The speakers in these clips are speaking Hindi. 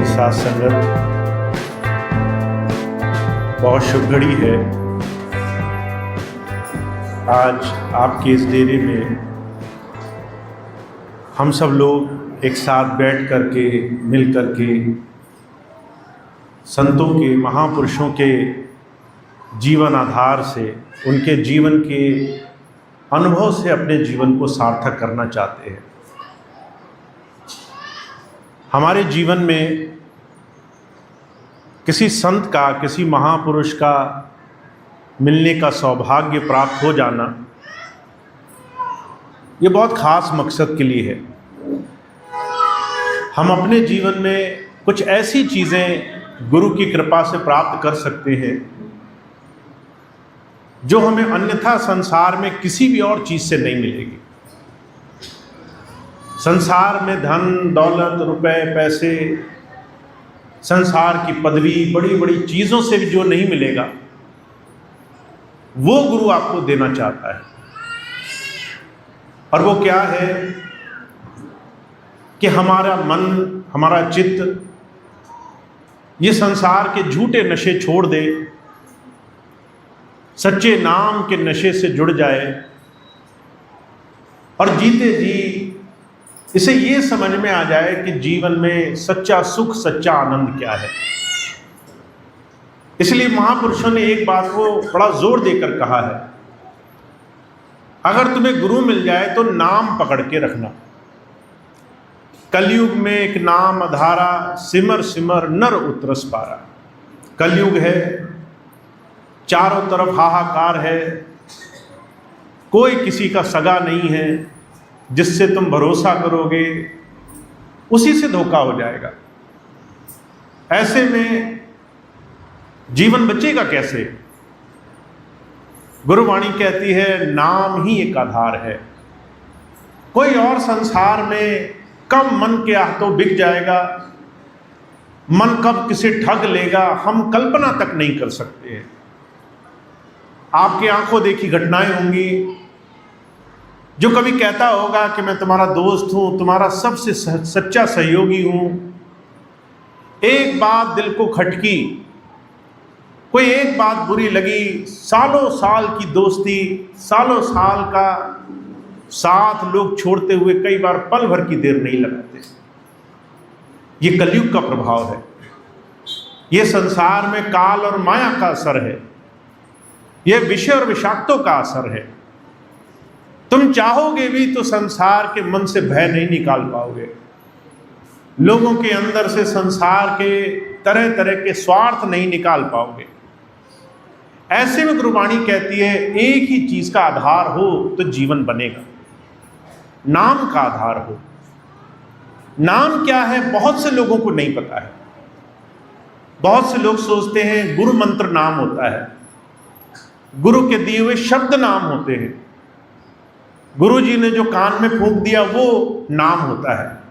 साथ संगत, बहुत शुभ घड़ी है। आज आपके इस डेरे में हम सब लोग एक साथ बैठ करके मिल करके संतों के, महापुरुषों के जीवन आधार से, उनके जीवन के अनुभव से अपने जीवन को सार्थक करना चाहते हैं। हमारे जीवन में किसी संत का, किसी महापुरुष का मिलने का सौभाग्य प्राप्त हो जाना, ये बहुत खास मकसद के लिए है। हम अपने जीवन में कुछ ऐसी चीज़ें गुरु की कृपा से प्राप्त कर सकते हैं जो हमें अन्यथा संसार में किसी भी और चीज़ से नहीं मिलेगी। संसार में धन, दौलत, रुपए, पैसे, संसार की पदवी, बड़ी बड़ी चीज़ों से भी जो नहीं मिलेगा, वो गुरु आपको देना चाहता है। और वो क्या है कि हमारा मन, हमारा चित्त ये संसार के झूठे नशे छोड़ दे, सच्चे नाम के नशे से जुड़ जाए और जीते जी इसे ये समझ में आ जाए कि जीवन में सच्चा सुख, सच्चा आनंद क्या है। इसलिए महापुरुषों ने एक बात को बड़ा जोर देकर कहा है, अगर तुम्हें गुरु मिल जाए तो नाम पकड़ के रखना। कलयुग में एक नाम अधारा, सिमर सिमर नर उतरस पारा। कलयुग है, चारों तरफ हाहाकार है, कोई किसी का सगा नहीं है। जिससे तुम भरोसा करोगे उसी से धोखा हो जाएगा। ऐसे में जीवन बचेगा कैसे? गुरुवाणी कहती है नाम ही एक आधार है। कोई और संसार में कब मन के हाथों बिक जाएगा, मन कब किसे ठग लेगा, हम कल्पना तक नहीं कर सकते। आपकी आंखों देखी घटनाएं होंगी। जो कभी कहता होगा कि मैं तुम्हारा दोस्त हूं, तुम्हारा सबसे सच्चा सहयोगी हूं, एक बात दिल को खटकी, कोई एक बात बुरी लगी, सालों साल की दोस्ती, सालों साल का साथ लोग छोड़ते हुए कई बार पल भर की देर नहीं लगाते। ये कलयुग का प्रभाव है। ये संसार में काल और माया का असर है। यह विषय और विषाक्तों का असर है। तुम चाहोगे भी तो संसार के मन से भय नहीं निकाल पाओगे। लोगों के अंदर से संसार के तरह तरह के स्वार्थ नहीं निकाल पाओगे। ऐसे में गुरुवाणी कहती है एक ही चीज का आधार हो तो जीवन बनेगा, नाम का आधार हो। नाम क्या है बहुत से लोगों को नहीं पता है। बहुत से लोग सोचते हैं गुरु मंत्र नाम होता है, गुरु के दिए हुए शब्द नाम होते हैं, गुरु जी ने जो कान में फूंक दिया वो नाम होता है।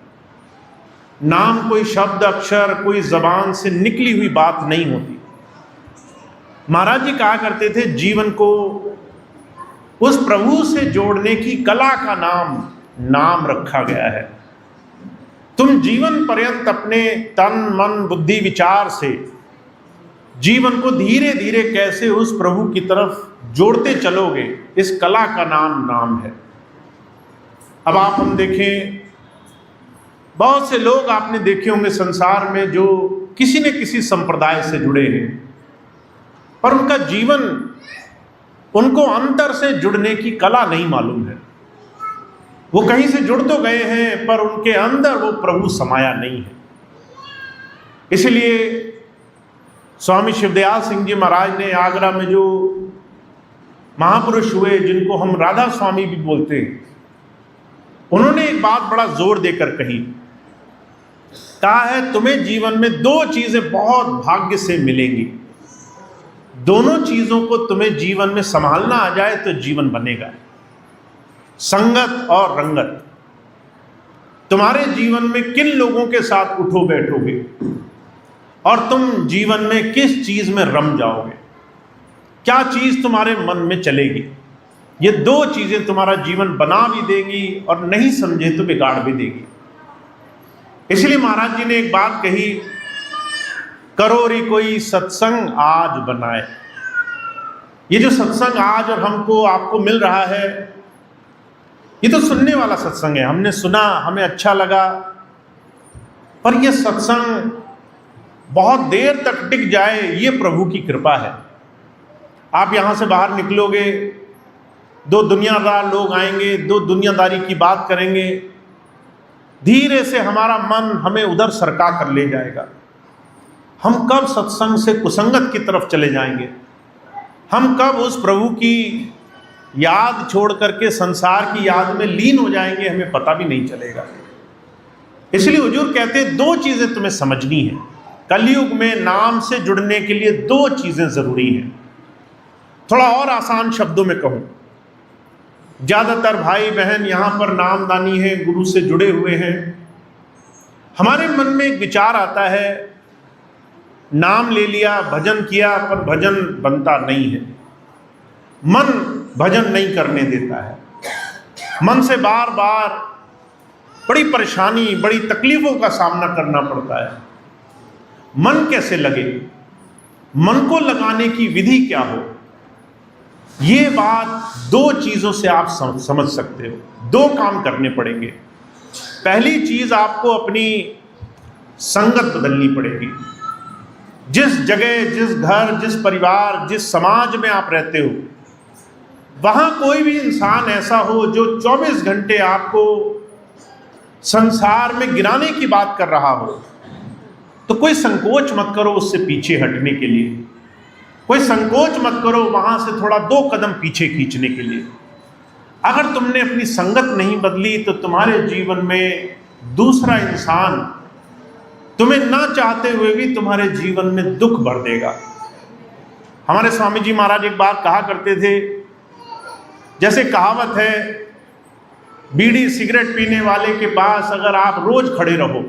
नाम कोई शब्द, अक्षर, कोई जबान से निकली हुई बात नहीं होती। महाराज जी कहा करते थे जीवन को उस प्रभु से जोड़ने की कला का नाम रखा गया है। तुम जीवन पर्यंत अपने तन, मन, बुद्धि, विचार से जीवन को धीरे धीरे कैसे उस प्रभु की तरफ जोड़ते चलोगे, इस कला का नाम है। अब आप हम देखें, बहुत से लोग आपने देखे होंगे संसार में जो किसी न किसी संप्रदाय से जुड़े हैं, पर उनका जीवन, उनको अंतर से जुड़ने की कला नहीं मालूम है। वो कहीं से जुड़ तो गए हैं पर उनके अंदर वो प्रभु समाया नहीं है। इसलिए स्वामी शिवदयाल सिंह जी महाराज ने आगरा में जो महापुरुष हुए, जिनको हम राधा स्वामी भी बोलते हैं, उन्होंने एक बात बड़ा जोर देकर कहा है तुम्हें जीवन में दो चीजें बहुत भाग्य से मिलेंगी। दोनों चीजों को तुम्हें जीवन में संभालना आ जाए तो जीवन बनेगा, संगत और रंगत। तुम्हारे जीवन में किन लोगों के साथ उठो बैठोगे और तुम जीवन में किस चीज में रम जाओगे, क्या चीज तुम्हारे मन में चलेगी। ये दो चीजें तुम्हारा जीवन बना भी देंगी और नहीं समझे तो बिगाड़ भी देगी। इसलिए महाराज जी ने एक बात कही करो रे कोई सत्संग आज बनाए। ये जो सत्संग आज और हमको आपको मिल रहा है, ये तो सुनने वाला सत्संग है। हमने सुना, हमें अच्छा लगा, पर यह सत्संग बहुत देर तक टिक जाए, ये प्रभु की कृपा है। आप यहां से बाहर निकलोगे, दो दुनियादार लोग आएंगे, दो दुनियादारी की बात करेंगे, धीरे से हमारा मन हमें उधर सरका कर ले जाएगा। हम कब सत्संग से कुसंगत की तरफ चले जाएंगे? हम कब उस प्रभु की याद छोड़ करके संसार की याद में लीन हो जाएंगे, हमें पता भी नहीं चलेगा। इसलिए हुजूर कहते हैं दो चीजें तुम्हें समझनी है। कलयुग में नाम से जुड़ने के लिए दो चीजें जरूरी हैं। थोड़ा और आसान शब्दों में कहूं, ज्यादातर भाई बहन यहां पर नामदानी है, गुरु से जुड़े हुए हैं। हमारे मन में एक विचार आता है, नाम ले लिया, भजन किया, पर भजन बनता नहीं है। मन भजन नहीं करने देता है। मन से बार बार बड़ी परेशानी, बड़ी तकलीफों का सामना करना पड़ता है। मन कैसे लगे, मन को लगाने की विधि क्या हो, ये बात दो चीजों से आप समझ सकते हो। दो काम करने पड़ेंगे। पहली चीज, आपको अपनी संगत बदलनी पड़ेगी। जिस जगह, जिस घर, जिस परिवार, जिस समाज में आप रहते हो, वहां कोई भी इंसान ऐसा हो जो 24 घंटे आपको संसार में गिराने की बात कर रहा हो, तो कोई संकोच मत करो उससे पीछे हटने के लिए। कोई संकोच मत करो वहां से थोड़ा 2 कदम पीछे खींचने के लिए। अगर तुमने अपनी संगत नहीं बदली तो तुम्हारे जीवन में दूसरा इंसान तुम्हें ना चाहते हुए भी तुम्हारे जीवन में दुख भर देगा। हमारे स्वामी जी महाराज एक बात कहा करते थे, जैसे कहावत है, बीड़ी सिगरेट पीने वाले के पास अगर आप रोज खड़े रहो,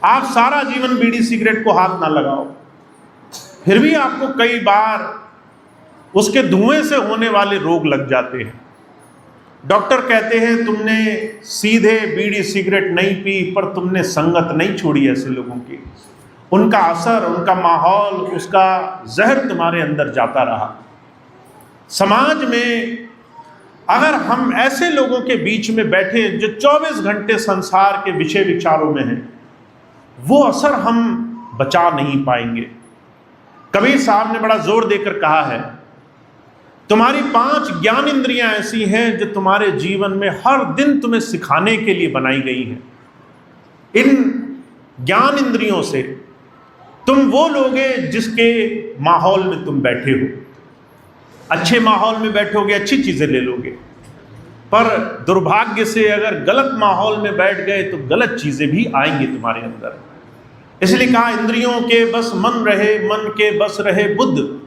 आप सारा जीवन बीड़ी सिगरेट को हाथ ना लगाओ, फिर भी आपको कई बार उसके धुएं से होने वाले रोग लग जाते हैं। डॉक्टर कहते हैं तुमने सीधे बीड़ी सिगरेट नहीं पी, पर तुमने संगत नहीं छोड़ी ऐसे लोगों की। उनका असर, उनका माहौल, उसका जहर तुम्हारे अंदर जाता रहा। समाज में अगर हम ऐसे लोगों के बीच में बैठे जो 24 घंटे संसार के विषय विचारों में हैं, वो असर हम बचा नहीं पाएंगे। कबीर साहब ने बड़ा जोर देकर कहा है, तुम्हारी 5 ज्ञान इंद्रियां ऐसी हैं जो तुम्हारे जीवन में हर दिन तुम्हें सिखाने के लिए बनाई गई हैं। इन ज्ञान इंद्रियों से तुम वो लोगे जिसके माहौल में तुम बैठे हो। अच्छे माहौल में बैठोगे, अच्छी चीजें ले लोगे, पर दुर्भाग्य से अगर गलत माहौल में बैठ गए तो गलत चीजें भी आएंगी तुम्हारे अंदर। इसलिए कहा, इंद्रियों के बस मन रहे, मन के बस रहे बुद्ध,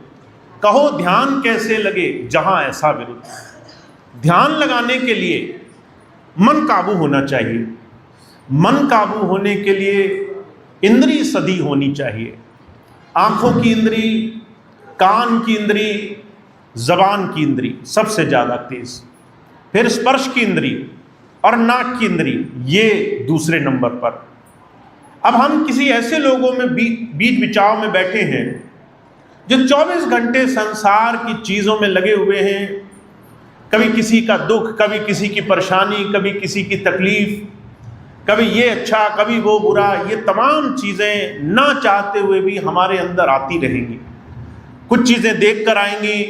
कहो ध्यान कैसे लगे जहां ऐसा विरुद्ध। ध्यान लगाने के लिए मन काबू होना चाहिए। मन काबू होने के लिए इंद्री सदी होनी चाहिए। आंखों की इंद्री, कान की इंद्री, जबान की इंद्री सबसे ज्यादा तेज, फिर स्पर्श की इंद्री और नाक की इंद्री, ये दूसरे नंबर पर। अब हम किसी ऐसे लोगों में बीच बिचाव में बैठे हैं जो 24 घंटे संसार की चीजों में लगे हुए हैं। कभी किसी का दुख, कभी किसी की परेशानी, कभी किसी की तकलीफ, कभी ये अच्छा, कभी वो बुरा, ये तमाम चीजें ना चाहते हुए भी हमारे अंदर आती रहेंगी। कुछ चीजें देख कर आएंगी,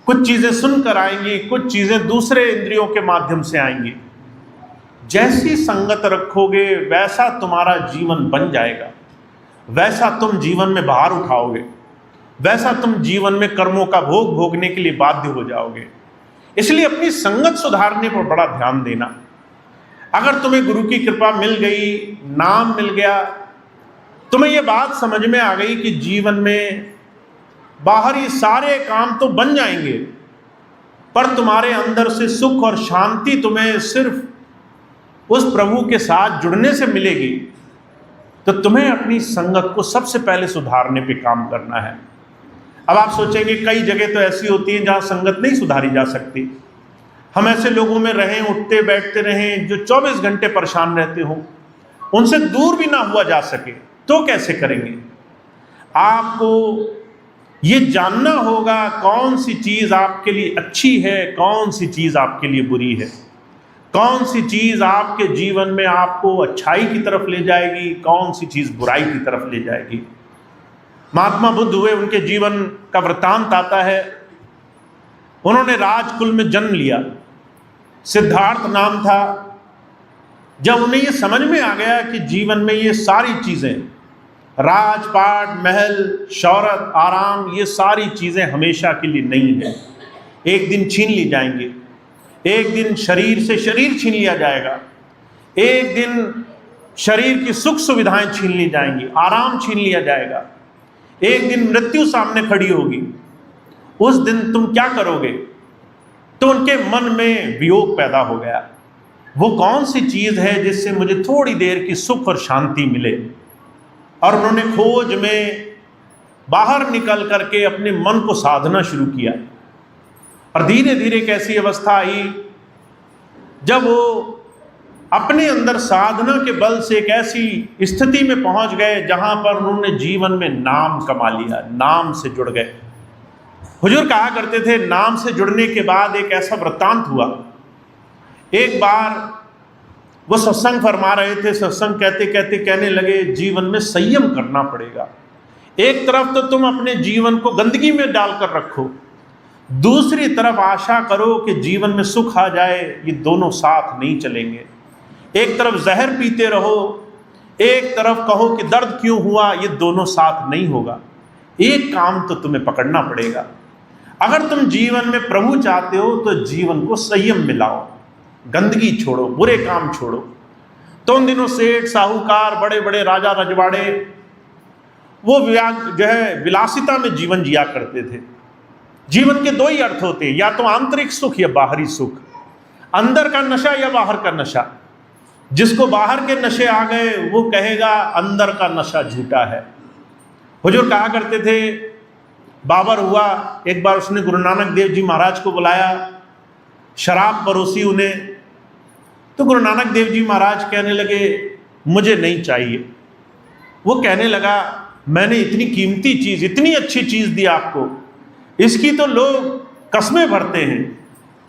कुछ चीजें सुनकर आएंगी, कुछ चीजें दूसरे इंद्रियों के माध्यम से आएंगी। जैसी संगत रखोगे वैसा तुम्हारा जीवन बन जाएगा, वैसा तुम जीवन में बाहर उठाओगे, वैसा तुम जीवन में कर्मों का भोग भोगने के लिए बाध्य हो जाओगे। इसलिए अपनी संगत सुधारने पर बड़ा ध्यान देना। अगर तुम्हें गुरु की कृपा मिल गई, नाम मिल गया, तुम्हें यह बात समझ में आ गई कि जीवन में बाहरी सारे काम तो बन जाएंगे, पर तुम्हारे अंदर से सुख और शांति तुम्हें सिर्फ उस प्रभु के साथ जुड़ने से मिलेगी, तो तुम्हें अपनी संगत को सबसे पहले सुधारने पे काम करना है। अब आप सोचेंगे कई जगह तो ऐसी होती हैं जहां संगत नहीं सुधारी जा सकती। हम ऐसे लोगों में रहें, उठते बैठते रहें, जो 24 घंटे परेशान रहते हो, उनसे दूर भी ना हुआ जा सके तो कैसे करेंगे? आपको ये जानना होगा कौन सी चीज़ आपके लिए अच्छी है, कौन सी चीज़ आपके लिए बुरी है, कौन सी चीज़ आपके जीवन में आपको अच्छाई की तरफ ले जाएगी, कौन सी चीज़ बुराई की तरफ ले जाएगी। महात्मा बुद्ध हुए, उनके जीवन का वृत्तांत आता है। उन्होंने राजकुल में जन्म लिया, सिद्धार्थ नाम था। जब उन्हें ये समझ में आ गया कि जीवन में ये सारी चीज़ें, राजपाट, महल, शौहरत, आराम, ये सारी चीज़ें हमेशा के लिए नहीं है, एक दिन छीन ली जाएंगी। एक दिन शरीर से शरीर छीन लिया जाएगा, एक दिन शरीर की सुख सुविधाएं छीन ली जाएंगी, आराम छीन लिया जाएगा, एक दिन मृत्यु सामने खड़ी होगी। उस दिन तुम क्या करोगे? तो उनके मन में वियोग पैदा हो गया, वो कौन सी चीज़ है जिससे मुझे थोड़ी देर की सुख और शांति मिले। और उन्होंने खोज में बाहर निकल करके अपने मन को साधना शुरू किया। और धीरे धीरे एक ऐसी अवस्था आई जब वो अपने अंदर साधना के बल से एक ऐसी स्थिति में पहुंच गए जहां पर उन्होंने जीवन में नाम कमा लिया, नाम से जुड़ गए। हुजूर कहा करते थे, नाम से जुड़ने के बाद एक ऐसा वृत्तांत हुआ। एक बार वो सत्संग फरमा रहे थे, सत्संग कहते कहते कहने लगे, जीवन में संयम करना पड़ेगा। एक तरफ तो तुम अपने जीवन को गंदगी में डालकर रखो, दूसरी तरफ आशा करो कि जीवन में सुख आ जाए। ये दोनों साथ नहीं चलेंगे। एक तरफ जहर पीते रहो, एक तरफ कहो कि दर्द क्यों हुआ, ये दोनों साथ नहीं होगा। एक काम तो तुम्हें पकड़ना पड़ेगा। अगर तुम जीवन में प्रभु चाहते हो तो जीवन को संयम में लाओ, गंदगी छोड़ो, बुरे काम छोड़ो। तो उन दिनों सेठ, साहूकार, बड़े बड़े राजा रजवाड़े वो जो है विलासिता में जीवन जिया करते थे। जीवन के दो ही अर्थ होते हैं, या तो आंतरिक सुख या बाहरी सुख, अंदर का नशा या बाहर का नशा। जिसको बाहर के नशे आ गए वो कहेगा अंदर का नशा झूठा है। हुजूर कहा करते थे, बाबर हुआ, एक बार उसने गुरु नानक देव जी महाराज को बुलाया, शराब परोसी उन्हें। तो गुरु नानक देव जी महाराज कहने लगे, मुझे नहीं चाहिए। वो कहने लगा, मैंने इतनी कीमती चीज़, इतनी अच्छी चीज़ दी आपको, इसकी तो लोग कस्में भरते हैं,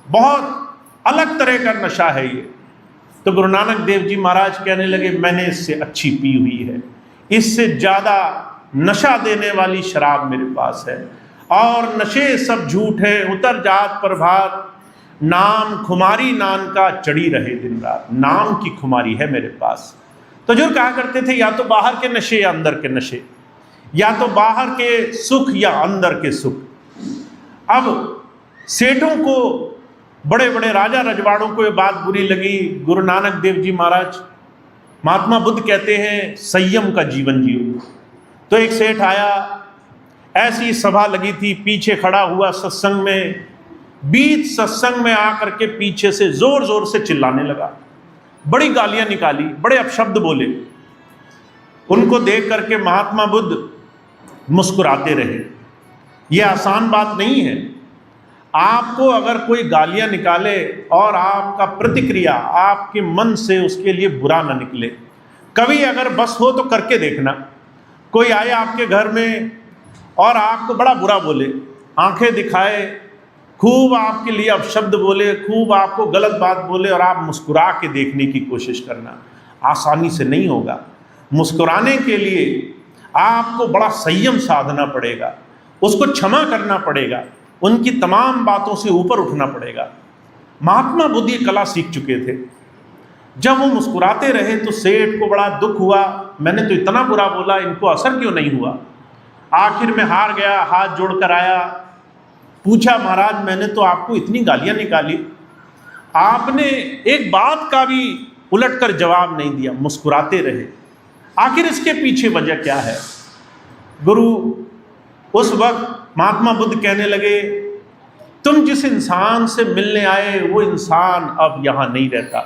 बहुत अलग तरह का नशा है ये। तो गुरु नानक देव जी महाराज कहने लगे, मैंने इससे अच्छी पी हुई है, इससे ज़्यादा नशा देने वाली शराब मेरे पास है। और नशे सब झूठ है, उतर जात पर भात, नाम खुमारी नान का चढ़ी रहे दिन रात। नाम की खुमारी है मेरे पास। तो जो कहा करते थे, या तो बाहर के नशे या अंदर के नशे, या तो बाहर के सुख या अंदर के सुख। अब सेठों को, बड़े बड़े राजा रजवाड़ों को ये बात बुरी लगी। गुरु नानक देव जी महाराज, महात्मा बुद्ध कहते हैं, संयम का जीवन जियो। तो एक सेठ आया, ऐसी सभा लगी थी, पीछे खड़ा हुआ सत्संग में, बीच सत्संग में आकर के पीछे से जोर जोर से चिल्लाने लगा, बड़ी गालियां निकाली, बड़े अपशब्द बोले। उनको देख करके महात्मा बुद्ध मुस्कुराते रहे। यह आसान बात नहीं है। आपको अगर कोई गालियां निकाले और आपका प्रतिक्रिया आपके मन से उसके लिए बुरा ना निकले, कभी अगर बस हो तो करके देखना। कोई आए आपके घर में और आपको बड़ा बुरा बोले, आंखें दिखाए, खूब आपके लिए अपशब्द बोले, खूब आपको गलत बात बोले, और आप मुस्कुरा के देखने की कोशिश करना। आसानी से नहीं होगा। मुस्कुराने के लिए आपको बड़ा संयम साधना पड़ेगा, उसको क्षमा करना पड़ेगा, उनकी तमाम बातों से ऊपर उठना पड़ेगा। महात्मा बुद्ध ये कला सीख चुके थे। जब वो मुस्कुराते रहे तो सेठ को बड़ा दुख हुआ, मैंने तो इतना बुरा बोला, इनको असर क्यों नहीं हुआ। आखिर में हार गया, हाथ जोड़कर आया, पूछा, महाराज मैंने तो आपको इतनी गालियां निकाली, आपने एक बात का भी उलटकर जवाब नहीं दिया, मुस्कुराते रहे, आखिर इसके पीछे वजह क्या है। गुरु उस वक्त महात्मा बुद्ध कहने लगे, तुम जिस इंसान से मिलने आए वो इंसान अब यहाँ नहीं रहता,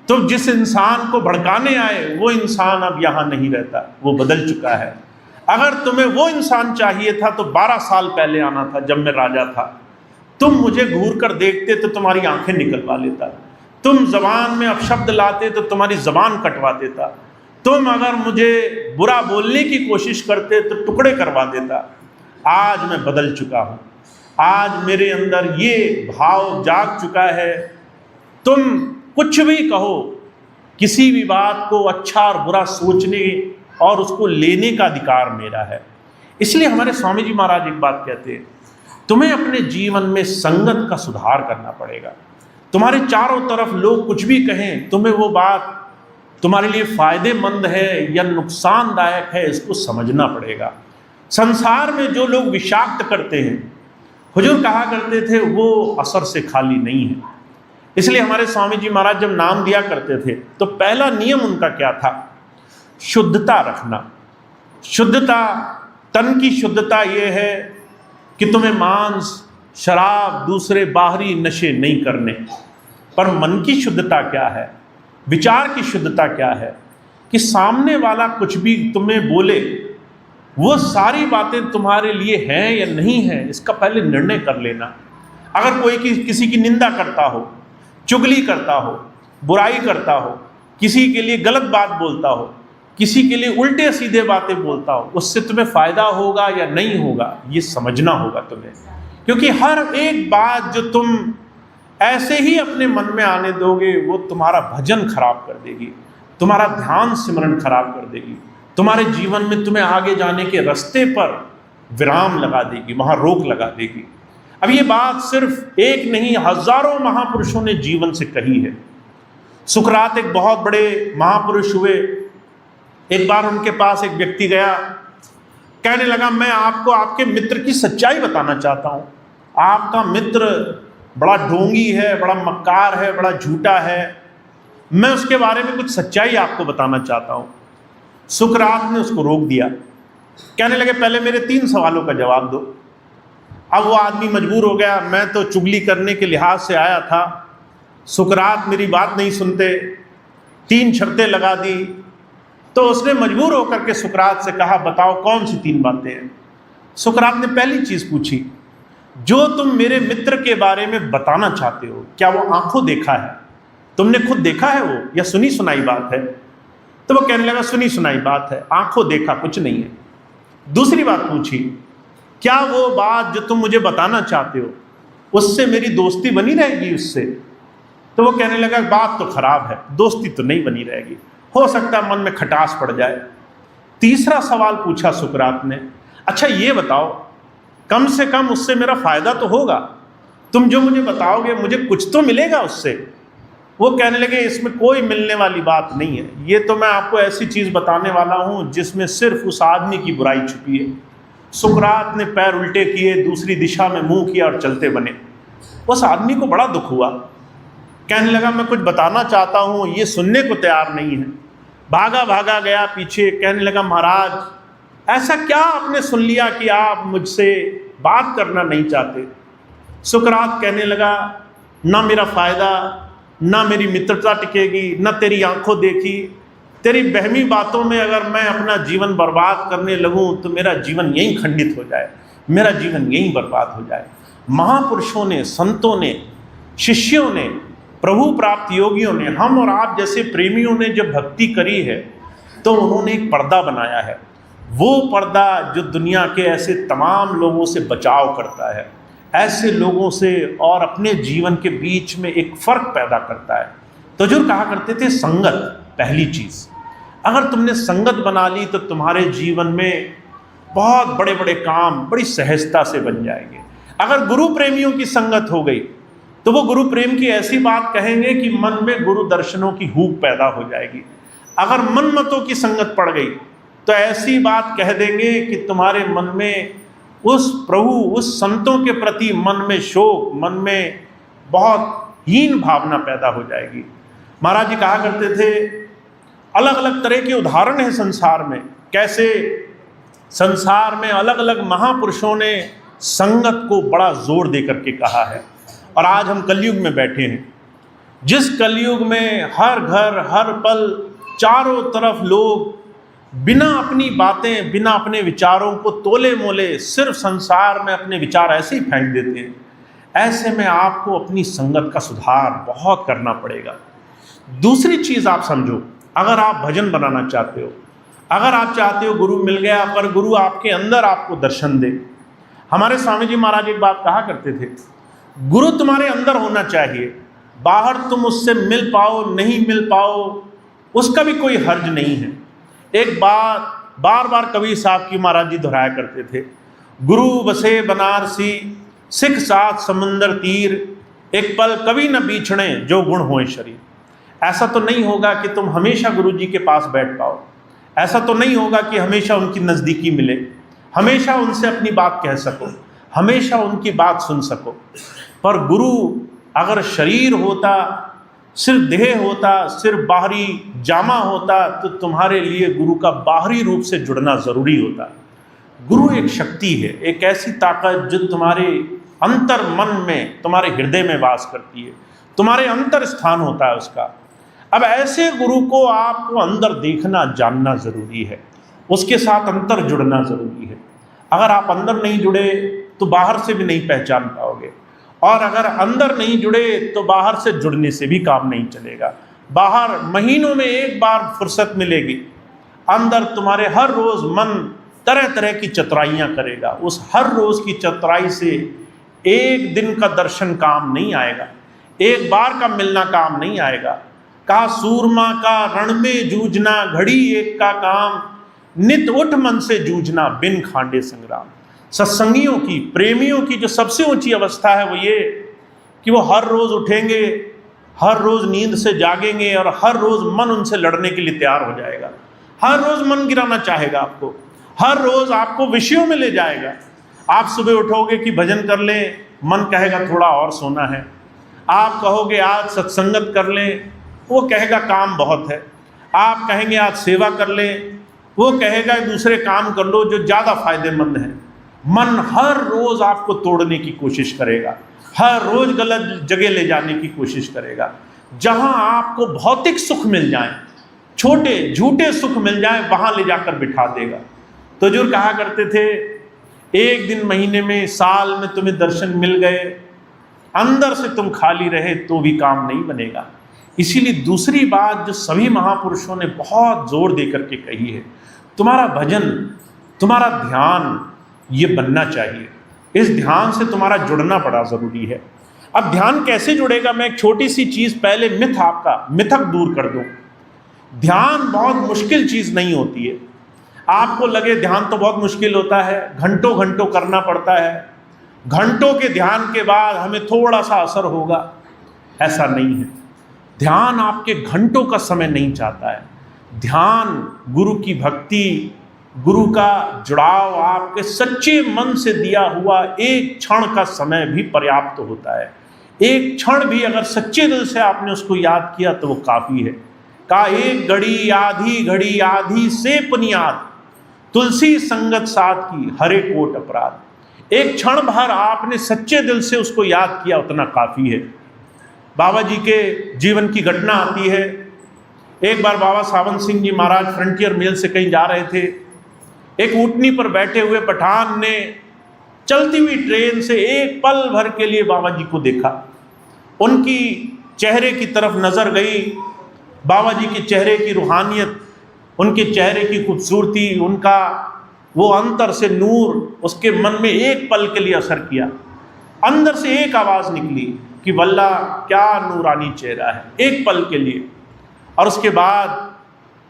तुम जिस इंसान को भड़काने आए वो इंसान अब यहाँ नहीं रहता, वो बदल चुका है। अगर तुम्हें वो इंसान चाहिए था तो 12 साल पहले आना था, जब मैं राजा था। तुम मुझे घूर कर देखते तो तुम्हारी आंखें निकलवा लेता, तुम जबान में अपशब्द लाते तो तुम्हारी जबान कटवा देता, तुम अगर मुझे बुरा बोलने की कोशिश करते तो टुकड़े करवा देता। आज मैं बदल चुका हूँ, आज मेरे अंदर ये भाव जाग चुका है, तुम कुछ भी कहो, किसी भी बात को अच्छा और बुरा सोचने और उसको लेने का अधिकार मेरा है। इसलिए हमारे स्वामी जी महाराज एक बात कहते हैं, तुम्हें अपने जीवन में संगत का सुधार करना पड़ेगा। तुम्हारे चारों तरफ लोग कुछ भी कहें, तुम्हें वो बात तुम्हारे लिए फायदेमंद है या नुकसानदायक है, इसको समझना पड़ेगा। संसार में जो लोग विषाक्त करते हैं, हुजूर कहा करते थे, वो असर से खाली नहीं है। इसलिए हमारे स्वामी जी महाराज जब नाम दिया करते थे तो पहला नियम उनका क्या था? शुद्धता रखना। शुद्धता, तन की शुद्धता ये है कि तुम्हें मांस, शराब, दूसरे बाहरी नशे नहीं करने। पर मन की शुद्धता क्या है? विचार की शुद्धता क्या है? कि सामने वाला कुछ भी तुम्हें बोले, वो सारी बातें तुम्हारे लिए हैं या नहीं है, इसका पहले निर्णय कर लेना। अगर कोई किसी की निंदा करता हो, चुगली करता हो, बुराई करता हो, किसी के लिए गलत बात बोलता हो, किसी के लिए उल्टे सीधे बातें बोलता हो, उससे तुम्हें फायदा होगा या नहीं होगा, ये समझना होगा तुम्हें। क्योंकि हर एक बात जो तुम ऐसे ही अपने मन में आने दोगे, वो तुम्हारा भजन खराब कर देगी, तुम्हारा ध्यान सिमरन खराब कर देगी, तुम्हारे जीवन में तुम्हें आगे जाने के रास्ते पर विराम लगा देगी, वहां रोक लगा देगी। अब ये बात सिर्फ एक नहीं, हजारों महापुरुषों ने जीवन से कही है। सुकरात एक बहुत बड़े महापुरुष हुए। एक बार उनके पास एक व्यक्ति गया, कहने लगा, मैं आपको आपके मित्र की सच्चाई बताना चाहता हूँ। आपका मित्र बड़ा ढोंगी है, बड़ा मक्कार है, बड़ा झूठा है, मैं उसके बारे में कुछ सच्चाई आपको बताना चाहता हूँ। सुकरात ने उसको रोक दिया, कहने लगे, पहले मेरे 3 सवालों का जवाब दो। अब वो आदमी मजबूर हो गया, मैं तो चुगली करने के लिहाज से आया था, सुकरात मेरी बात नहीं सुनते, 3 शर्तें लगा दी। तो उसने मजबूर होकर के सुकरात से कहा, बताओ कौन सी 3 बातें हैं? सुकरात ने पहली चीज पूछी, जो तुम मेरे मित्र के बारे में बताना चाहते हो, क्या वो आंखों देखा है? तुमने खुद देखा है वो, या सुनी सुनाई बात है? तो वो कहने लगा, सुनी सुनाई बात है, आंखों देखा कुछ नहीं है। दूसरी बात पूछी, क्या वो बात जो तुम मुझे बताना चाहते हो, उससे मेरी दोस्ती बनी रहेगी उससे? तो वो कहने लगा, बात तो खराब है, दोस्ती तो नहीं बनी रहेगी, हो सकता है मन में खटास पड़ जाए। तीसरा सवाल पूछा सुकरात ने, अच्छा ये बताओ, कम से कम उससे मेरा फायदा तो होगा, तुम जो मुझे बताओगे मुझे कुछ तो मिलेगा उससे? वो कहने लगे, इसमें कोई मिलने वाली बात नहीं है, ये तो मैं आपको ऐसी चीज बताने वाला हूं जिसमें सिर्फ उस आदमी की बुराई छुपी है। सुकरात ने पैर उल्टे किए, दूसरी दिशा में मुंह किया और चलते बने। उस आदमी को बड़ा दुख हुआ, कहने लगा, मैं कुछ बताना चाहता हूं, ये सुनने को तैयार नहीं है। भागा भागा गया पीछे, कहने लगा, महाराज ऐसा क्या आपने सुन लिया कि आप मुझसे बात करना नहीं चाहते? सुकरात कहने लगा, ना मेरा फायदा, ना मेरी मित्रता टिकेगी, ना तेरी आंखों देखी, तेरी बहमी बातों में अगर मैं अपना जीवन बर्बाद करने लगूं तो मेरा जीवन यहीं खंडित हो जाए, मेरा जीवन यहीं बर्बाद हो जाए। महापुरुषों ने, संतों ने, शिष्यों ने, प्रभु प्राप्त योगियों ने, हम और आप जैसे प्रेमियों ने जब भक्ति करी है तो उन्होंने एक पर्दा बनाया है। वो पर्दा जो दुनिया के ऐसे तमाम लोगों से बचाव करता है, ऐसे लोगों से और अपने जीवन के बीच में एक फर्क पैदा करता है। तो जो कहा करते थे, संगत पहली चीज। अगर तुमने संगत बना ली तो तुम्हारे जीवन में बहुत बड़े बड़े काम बड़ी सहजता से बन जाएंगे। अगर गुरु प्रेमियों की संगत हो गई तो वो गुरु प्रेम की ऐसी बात कहेंगे कि मन में गुरु दर्शनों की हूक पैदा हो जाएगी। अगर मनमतों की संगत पड़ गई तो ऐसी बात कह देंगे कि तुम्हारे मन में उस प्रभु, उस संतों के प्रति मन में शोक, मन में बहुत हीन भावना पैदा हो जाएगी। महाराज जी कहा करते थे, अलग अलग तरह के उदाहरण हैं संसार में, कैसे संसार में अलग अलग महापुरुषों ने संगत को बड़ा जोर दे करके कहा है। और आज हम कलयुग में बैठे हैं, जिस कलयुग में हर घर हर पल चारों तरफ लोग बिना अपनी बातें, बिना अपने विचारों को तोले मोले सिर्फ संसार में अपने विचार ऐसे ही फेंक देते हैं। ऐसे में आपको अपनी संगत का सुधार बहुत करना पड़ेगा। दूसरी चीज आप समझो, अगर आप भजन बनाना चाहते हो, अगर आप चाहते हो गुरु मिल गया पर गुरु आपके अंदर आपको दर्शन दे। हमारे स्वामी जी महाराज एक बात कहा करते थे, गुरु तुम्हारे अंदर होना चाहिए, बाहर तुम उससे मिल पाओ नहीं मिल पाओ उसका भी कोई हर्ज नहीं है। एक बात बार बार कबीर साहब की महाराज जी दोहराया करते थे, गुरु बसे बनारसी सिख साथ समंदर तीर, एक पल कभी न बीछड़े जो गुण होए शरीर। ऐसा तो नहीं होगा कि तुम हमेशा गुरु जी के पास बैठ पाओ, ऐसा तो नहीं होगा कि हमेशा उनकी नज़दीकी मिले, हमेशा उनसे अपनी बात कह सको, हमेशा उनकी बात सुन सको। पर गुरु अगर शरीर होता, सिर्फ देह होता, सिर्फ बाहरी जामा होता, तो तुम्हारे लिए गुरु का बाहरी रूप से जुड़ना ज़रूरी होता। गुरु एक शक्ति है, एक ऐसी ताकत जो तुम्हारे अंतर मन में, तुम्हारे हृदय में वास करती है, तुम्हारे अंतर स्थान होता है उसका। अब ऐसे गुरु को आपको अंदर देखना जानना ज़रूरी है, उसके साथ अंतर जुड़ना ज़रूरी है। अगर आप अंदर नहीं जुड़े तो बाहर से भी नहीं पहचान पाओगे, और अगर अंदर नहीं जुड़े तो बाहर से जुड़ने से भी काम नहीं चलेगा। बाहर महीनों में एक बार फुर्सत मिलेगी, अंदर तुम्हारे हर रोज़ मन तरह तरह की चतुराइयाँ करेगा। उस हर रोज़ की चतुराई से एक दिन का दर्शन काम नहीं आएगा, एक बार का मिलना काम नहीं आएगा। कहा सूरमा का रण में जूझना, घड़ी एक का काम, नित उठ मन से जूझना बिन खांडे संग्राम। सत्संगियों की, प्रेमियों की जो सबसे ऊंची अवस्था है वो ये कि वो हर रोज़ उठेंगे, हर रोज़ नींद से जागेंगे और हर रोज़ मन उनसे लड़ने के लिए तैयार हो जाएगा। हर रोज़ मन गिराना चाहेगा आपको, हर रोज़ आपको विषयों में ले जाएगा। आप सुबह उठोगे कि भजन कर लें, मन कहेगा थोड़ा और सोना है। आप कहोगे आज सत्संगत कर लें, वो कहेगा काम बहुत है। आप कहेंगे आज सेवा कर लें, वो कहेगा दूसरे काम कर लो जो ज़्यादा फायदेमंद है। मन हर रोज़ आपको तोड़ने की कोशिश करेगा, हर रोज़ गलत जगह ले जाने की कोशिश करेगा। जहाँ आपको भौतिक सुख मिल जाए, छोटे झूठे सुख मिल जाए, वहाँ ले जाकर बिठा देगा। तो जो कहा करते थे, एक दिन महीने में साल में तुम्हें दर्शन मिल गए, अंदर से तुम खाली रहे तो भी काम नहीं बनेगा। इसीलिए दूसरी बात जो सभी महापुरुषों ने बहुत जोर दे करके कही है, तुम्हारा भजन, तुम्हारा ध्यान ये बनना चाहिए। इस ध्यान से तुम्हारा जुड़ना बड़ा ज़रूरी है। अब ध्यान कैसे जुड़ेगा, मैं एक छोटी सी चीज़ पहले मिथक दूर कर दूँ। ध्यान बहुत मुश्किल चीज़ नहीं होती है। आपको लगे ध्यान तो बहुत मुश्किल होता है, घंटों घंटों करना पड़ता है, घंटों के ध्यान के बाद हमें थोड़ा सा असर होगा, ऐसा नहीं है। ध्यान आपके घंटों का समय नहीं चाहता है। ध्यान गुरु की भक्ति, गुरु का जुड़ाव, आपके सच्चे मन से दिया हुआ एक क्षण का समय भी पर्याप्त होता है। एक क्षण भी अगर सच्चे दिल से आपने उसको याद किया तो वो काफ़ी है। का एक घड़ी आधी से पुनियाद, तुलसी संगत साथ की हरे कोट अपराध। एक क्षण भर आपने सच्चे दिल से उसको याद किया, उतना काफ़ी है। बाबा जी के जीवन की घटना आती है। एक बार बाबा सावन सिंह जी महाराज फ्रंटियर मेल से कहीं जा रहे थे। एक ऊँटनी पर बैठे हुए पठान ने चलती हुई ट्रेन से एक पल भर के लिए बाबा जी को देखा। उनकी चेहरे की तरफ नज़र गई, बाबा जी के चेहरे की रूहानियत, उनके चेहरे की खूबसूरती, उनका वो अंतर से नूर उसके मन में एक पल के लिए असर किया। अंदर से एक आवाज़ निकली कि वल्ला क्या नूरानी चेहरा है, एक पल के लिए। और उसके बाद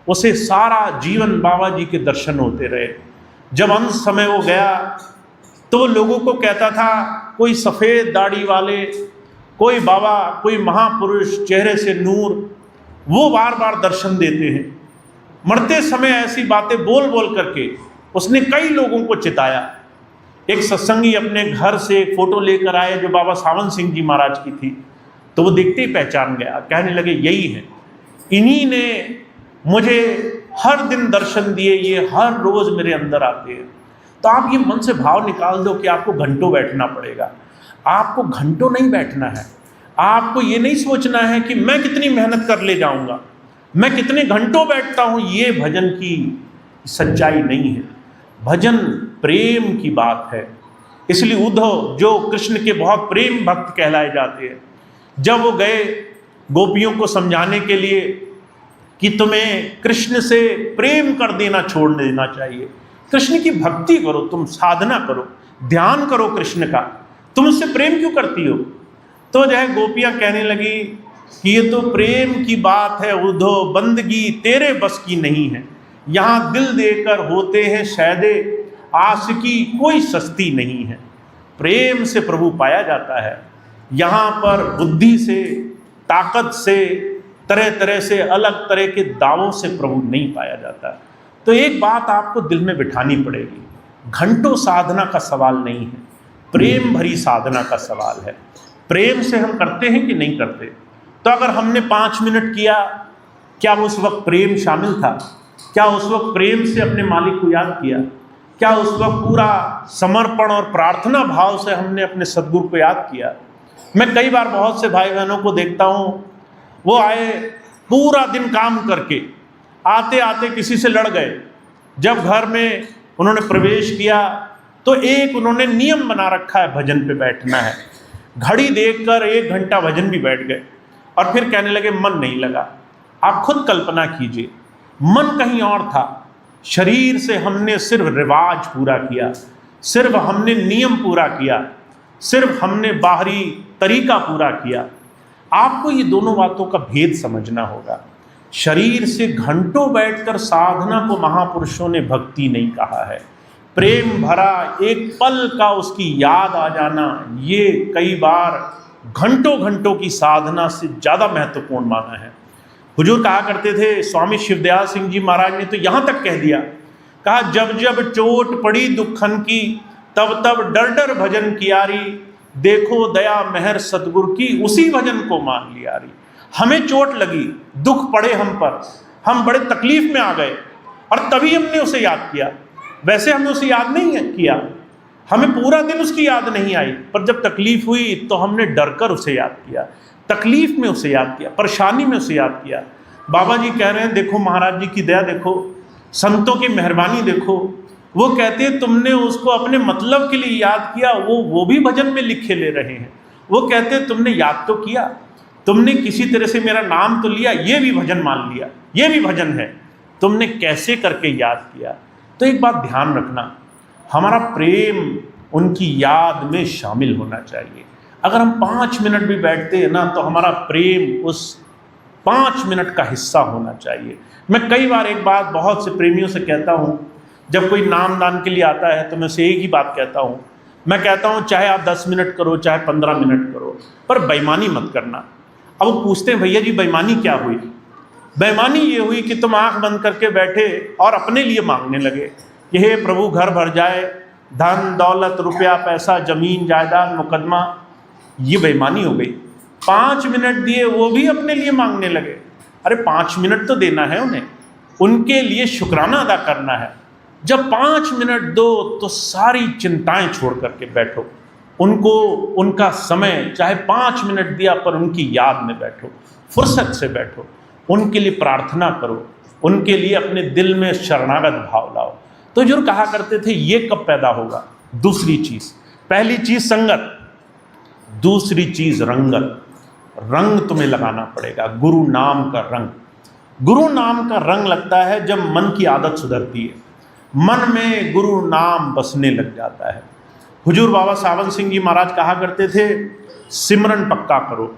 उसे सारा जीवन बाबा जी के दर्शन होते रहे। जब अंत समय वो गया तो वो लोगों को कहता था, कोई सफ़ेद दाढ़ी वाले, कोई बाबा, कोई महापुरुष, चेहरे से नूर, वो बार बार दर्शन देते हैं। मरते समय ऐसी बातें बोल बोल करके उसने कई लोगों को चिताया। एक सत्संगी अपने घर से एक फ़ोटो लेकर आए जो बाबा सावन सिंह जी महाराज की थी, तो वो देखते ही पहचान गया। कहने लगे यही है, इन्हीं ने मुझे हर दिन दर्शन दिए, ये हर रोज़ मेरे अंदर आते हैं। तो आप ये मन से भाव निकाल दो कि आपको घंटों बैठना पड़ेगा। आपको घंटों नहीं बैठना है। आपको ये नहीं सोचना है कि मैं कितनी मेहनत कर ले जाऊंगा, मैं कितने घंटों बैठता हूँ। ये भजन की सच्चाई नहीं है। भजन प्रेम की बात है। इसलिए उद्धव जो कृष्ण के बहुत प्रेम भक्त कहलाए जाते हैं, जब वो गए गोपियों को समझाने के लिए कि तुम्हें कृष्ण से प्रेम कर देना छोड़ देना चाहिए। कृष्ण की भक्ति करो, तुम साधना करो, ध्यान करो कृष्ण का, तुम उससे प्रेम क्यों करती हो? तो जो है गोपियां कहने लगी कि ये तो प्रेम की बात है उद्धव, बंदगी तेरे बस की नहीं है। यहाँ दिल देकर होते हैं शायदे, आशिकी कोई सस्ती नहीं है। प्रेम से प्रभु पाया जाता है, यहाँ पर बुद्धि से, ताकत से, तरह तरह से, अलग तरह के दावों से प्रभु नहीं पाया जाता। तो एक बात आपको दिल में बिठानी पड़ेगी, घंटों साधना का सवाल नहीं है, प्रेम भरी साधना का सवाल है। प्रेम से हम करते हैं कि नहीं करते? तो अगर हमने 5 मिनट किया, क्या उस वक्त प्रेम शामिल था? क्या उस वक्त प्रेम से अपने मालिक को याद किया? क्या उस वक्त पूरा समर्पण और प्रार्थना भाव से हमने अपने सद्गुरु को याद किया? मैं कई बार बहुत से भाई बहनों को देखता हूँ, वो आए पूरा दिन काम करके, आते आते किसी से लड़ गए। जब घर में उन्होंने प्रवेश किया तो एक उन्होंने नियम बना रखा है, भजन पे बैठना है। घड़ी देखकर 1 घंटा भजन भी बैठ गए और फिर कहने लगे मन नहीं लगा। आप खुद कल्पना कीजिए, मन कहीं और था। शरीर से हमने सिर्फ रिवाज पूरा किया, सिर्फ हमने नियम पूरा किया, सिर्फ हमने बाहरी तरीका पूरा किया। आपको ये दोनों बातों का भेद समझना होगा। शरीर से घंटों बैठकर साधना को महापुरुषों ने भक्ति नहीं कहा है। प्रेम भरा एक पल का उसकी याद आ जाना, ये कई बार घंटों घंटों की साधना से ज़्यादा महत्वपूर्ण माना है। हुजूर कहा करते थे, स्वामी शिवदयाल सिंह जी महाराज ने तो यहाँ तक कह दिया, कहा जब जब चोट पड़ी दुखन की, तब तब डर डर भजन कियारी, देखो दया मेहर सतगुरु की, उसी भजन को मान लिया री। हमें चोट लगी, दुख पड़े हम पर, हम बड़े तकलीफ में आ गए और तभी हमने उसे याद किया। वैसे हमने उसे याद नहीं किया, हमें पूरा दिन उसकी याद नहीं आई, पर जब तकलीफ हुई तो हमने डर कर उसे याद किया, तकलीफ में उसे याद किया, परेशानी में उसे याद किया। बाबा जी कह रहे हैं, देखो महाराज जी की दया देखो, संतों की मेहरबानी देखो। वो कहते हैं तुमने उसको अपने मतलब के लिए याद किया, वो भी भजन में लिखे ले रहे हैं। वो कहते हैं तुमने याद तो किया, तुमने किसी तरह से मेरा नाम तो लिया, ये भी भजन मान लिया, ये भी भजन है, तुमने कैसे करके याद किया। तो एक बात ध्यान रखना, हमारा प्रेम उनकी याद में शामिल होना चाहिए। अगर हम 5 मिनट भी बैठते हैं ना, तो हमारा प्रेम उस 5 मिनट का हिस्सा होना चाहिए। मैं कई बार एक बात बहुत से प्रेमियों से कहता हूँ, जब कोई नाम दान के लिए आता है तो मैं उसे एक ही बात कहता हूँ, मैं कहता हूँ चाहे आप 10 मिनट करो, चाहे 15 मिनट करो, पर बेईमानी मत करना। अब वो पूछते हैं भैया जी बेईमानी क्या हुई? बेईमानी ये हुई कि तुम आंख बंद करके बैठे और अपने लिए मांगने लगे कि हे प्रभु घर भर जाए, धन दौलत रुपया पैसा जमीन जायदाद मुकदमा, ये बेईमानी हो गई। 5 मिनट दिए, वो भी अपने लिए मांगने लगे। अरे 5 मिनट तो देना है उन्हें, उनके लिए शुक्राना अदा करना है। जब 5 मिनट दो तो सारी चिंताएं छोड़ करके बैठो, उनको उनका समय चाहे 5 मिनट दिया पर उनकी याद में बैठो, फुर्सत से बैठो, उनके लिए प्रार्थना करो, उनके लिए अपने दिल में शरणागत भाव लाओ। तो जो कहा करते थे ये कब पैदा होगा? दूसरी चीज, पहली चीज संगत, दूसरी चीज रंगत। रंग तुम्हें लगाना पड़ेगा, गुरु नाम का रंग। गुरु नाम का रंग लगता है जब मन की आदत सुधरती है, मन में गुरु नाम बसने लग जाता है। हुजूर बाबा सावन सिंह जी महाराज कहा करते थे, सिमरन पक्का करो।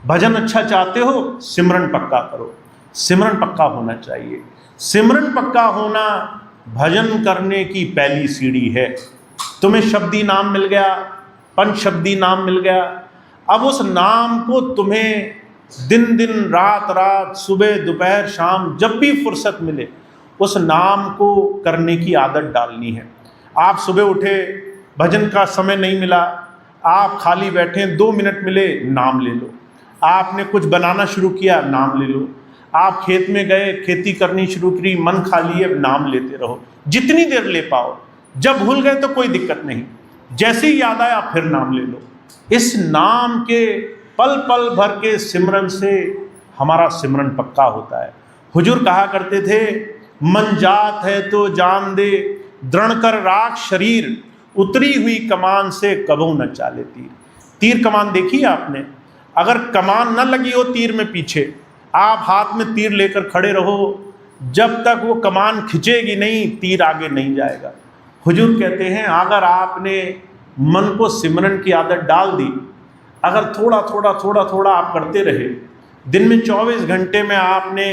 भजन अच्छा चाहते हो, सिमरन पक्का करो। सिमरन पक्का होना चाहिए। सिमरन पक्का होना भजन करने की पहली सीढ़ी है। तुम्हें शब्दी नाम मिल गया, पंच शब्दी नाम मिल गया, अब उस नाम को तुम्हें दिन दिन रात रात सुबह दोपहर शाम जब भी फुर्सत मिले उस नाम को करने की आदत डालनी है। आप सुबह उठे, भजन का समय नहीं मिला, आप खाली बैठे, 2 मिनट मिले, नाम ले लो। आपने कुछ बनाना शुरू किया, नाम ले लो। आप खेत में गए, खेती करनी शुरू करी, मन खाली है, नाम लेते रहो जितनी देर ले पाओ। जब भूल गए तो कोई दिक्कत नहीं, जैसे ही याद आया फिर नाम ले लो। इस नाम के पल पल भर के सिमरन से हमारा सिमरन पक्का होता है। हुजूर कहा करते थे, मन जात है तो जान दे, दृढ़ कर राख शरीर, उतरी हुई कमान से कबहू न चाले तीर। तीर कमान देखी है आपने? अगर कमान न लगी हो तीर में पीछे, आप हाथ में तीर लेकर खड़े रहो, जब तक वो कमान खिंचेगी नहीं तीर आगे नहीं जाएगा। हुजूर कहते हैं अगर आपने मन को सिमरन की आदत डाल दी, अगर थोड़ा थोड़ा आप करते रहे, दिन में 24 घंटे में आपने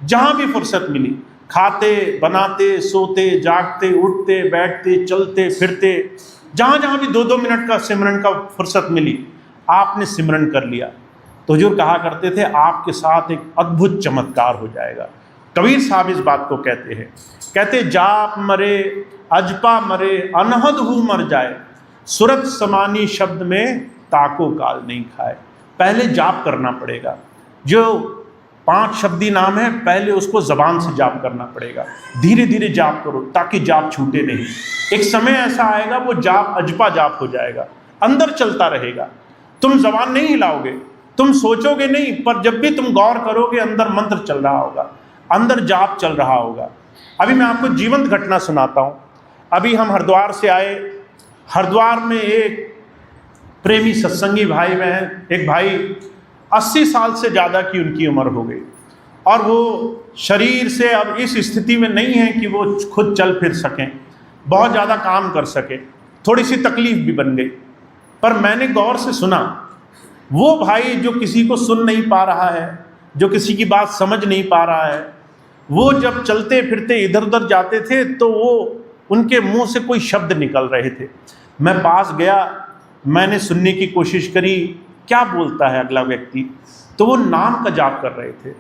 जहाँ भी फुर्सत मिली, खाते बनाते सोते जागते उठते बैठते चलते फिरते, जहाँ भी 2-2 मिनट का सिमरन का फुर्सत मिली, आपने सिमरन कर लिया, तो हुजूर कहा करते थे आपके साथ एक अद्भुत चमत्कार हो जाएगा। कबीर साहब इस बात को कहते हैं, कहते जाप मरे अजपा मरे अनहद हु मर जाए, सुरत समानी शब्द में ताको काल नहीं खाए। पहले जाप करना पड़ेगा, जो 5 शब्दी नाम है पहले उसको जबान से जाप करना पड़ेगा, धीरे धीरे जाप करो ताकि जाप छूटे नहीं। एक समय ऐसा आएगा वो जाप अजपा जाप हो जाएगा, अंदर चलता रहेगा, तुम जबान नहीं हिलाओगे, तुम सोचोगे नहीं, पर जब भी तुम गौर करोगे अंदर मंत्र चल रहा होगा, अंदर जाप चल रहा होगा। अभी मैं आपको जीवंत घटना सुनाता हूँ। अभी हम हरिद्वार से आए, हरिद्वार में एक प्रेमी सत्संगी भाई में एक भाई 80 साल से ज़्यादा की उनकी उम्र हो गई, और वो शरीर से अब इस स्थिति में नहीं है कि वो खुद चल फिर सकें, बहुत ज़्यादा काम कर सके, थोड़ी सी तकलीफ भी बन गई। पर मैंने गौर से सुना, वो भाई जो किसी को सुन नहीं पा रहा है, जो किसी की बात समझ नहीं पा रहा है, वो जब चलते फिरते इधर उधर जाते थे तो वो उनके मुंह से कोई शब्द निकल रहे थे। मैं पास गया, मैंने सुनने की कोशिश करी क्या बोलता है अगला व्यक्ति, तो वो नाम का जाप कर रहे थे।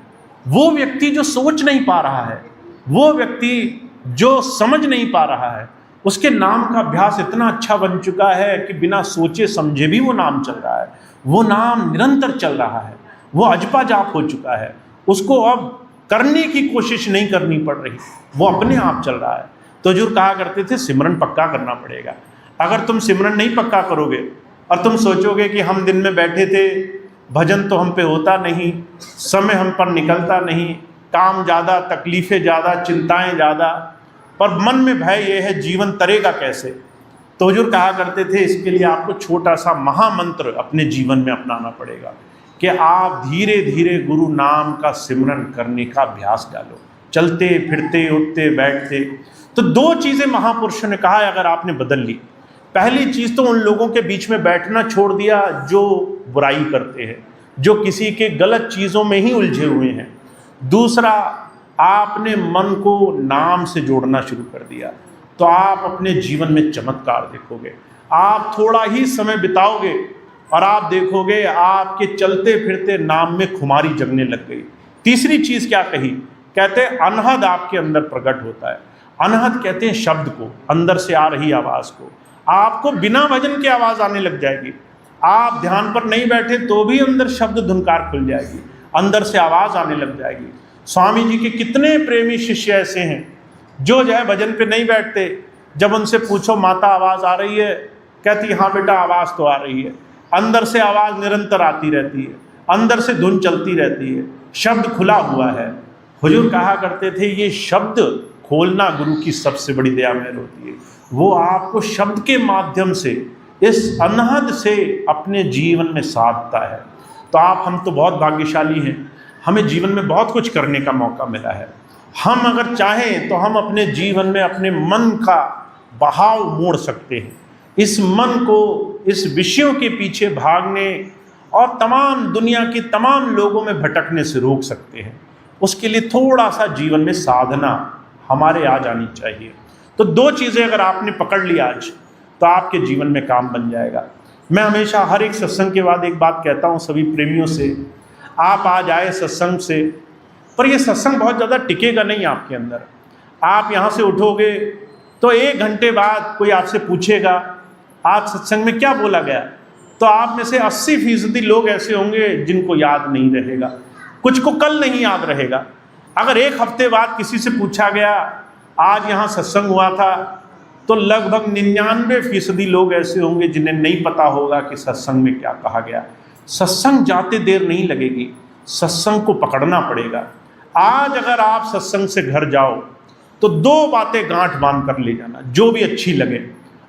वो व्यक्ति जो सोच नहीं पा रहा है, वो व्यक्ति जो समझ नहीं पा रहा है, उसके नाम का अभ्यास इतना अच्छा बन चुका है कि बिना सोचे समझे भी वो नाम चल रहा है, वो नाम निरंतर चल रहा है, वो अजपा जाप हो चुका है, उसको अब करने की कोशिश नहीं करनी पड़ रही, वो अपने आप चल रहा है। तो हुजूर कहा करते थे सिमरन पक्का करना पड़ेगा। अगर तुम सिमरन नहीं पक्का करोगे और तुम सोचोगे कि हम दिन में बैठे थे, भजन तो हम पे होता नहीं, समय हम पर निकलता नहीं, काम ज़्यादा, तकलीफ़ें ज़्यादा, चिंताएं ज़्यादा, पर मन में भय ये है जीवन तरेगा कैसे, तो हुजूर कहा करते थे इसके लिए आपको छोटा सा महामंत्र अपने जीवन में अपनाना पड़ेगा कि आप धीरे धीरे गुरु नाम का सिमरन करने का अभ्यास डालो, चलते फिरते उठते बैठते। तो 2 चीज़ें महापुरुषों ने कहा अगर आपने बदल ली। पहली चीज़ तो उन लोगों के बीच में बैठना छोड़ दिया जो बुराई करते हैं, जो किसी के गलत चीज़ों में ही उलझे हुए हैं। दूसरा, आपने मन को नाम से जोड़ना शुरू कर दिया, तो आप अपने जीवन में चमत्कार देखोगे। आप थोड़ा ही समय बिताओगे और आप देखोगे आपके चलते फिरते नाम में खुमारी जगने लग गई। तीसरी चीज़ क्या कही, कहते हैं अनहद आपके अंदर प्रकट होता है। अनहद कहते हैं शब्द को, अंदर से आ रही आवाज़ को। आपको बिना भजन की आवाज़ आने लग जाएगी, आप ध्यान पर नहीं बैठे तो भी अंदर शब्द धुनकार खुल जाएगी, अंदर से आवाज़ आने लग जाएगी। स्वामी जी के कितने प्रेमी शिष्य ऐसे हैं जो है भजन पे नहीं बैठते, जब उनसे पूछो माता आवाज़ आ रही है, कहती हाँ बेटा आवाज़ तो आ रही है, अंदर से आवाज़ निरंतर आती रहती है, अंदर से धुन चलती रहती है, शब्द खुला हुआ है। हुजूर कहा करते थे ये शब्द खोलना गुरु की सबसे बड़ी दया मेहर होती है, वो आपको शब्द के माध्यम से इस अनहद से अपने जीवन में साधता है। तो हम तो बहुत भाग्यशाली हैं, हमें जीवन में बहुत कुछ करने का मौका मिला है। हम अगर चाहें तो हम अपने जीवन में अपने मन का बहाव मोड़ सकते हैं, इस मन को इस विषयों के पीछे भागने और तमाम दुनिया की तमाम लोगों में भटकने से रोक सकते हैं। उसके लिए थोड़ा सा जीवन में साधना हमारे आ जानी चाहिए। तो 2 चीज़ें अगर आपने पकड़ लिया आज, तो आपके जीवन में काम बन जाएगा। मैं हमेशा हर एक सत्संग के बाद एक बात कहता हूँ सभी प्रेमियों से, आप आज आए सत्संग से, पर यह सत्संग बहुत ज़्यादा टिकेगा नहीं आपके अंदर। आप यहाँ से उठोगे तो 1 घंटे बाद कोई आपसे पूछेगा आज सत्संग में क्या बोला गया, तो आप में से 80% लोग ऐसे होंगे जिनको याद नहीं रहेगा, कुछ को कल नहीं याद रहेगा। अगर 1 हफ्ते बाद किसी से पूछा गया आज यहाँ सत्संग हुआ था, तो लगभग 99% लोग ऐसे होंगे जिन्हें नहीं पता होगा कि सत्संग में क्या कहा गया। सत्संग जाते देर नहीं लगेगी, सत्संग को पकड़ना पड़ेगा। आज अगर आप सत्संग से घर जाओ तो 2 बातें गांठ बांध कर ले जाना जो भी अच्छी लगे,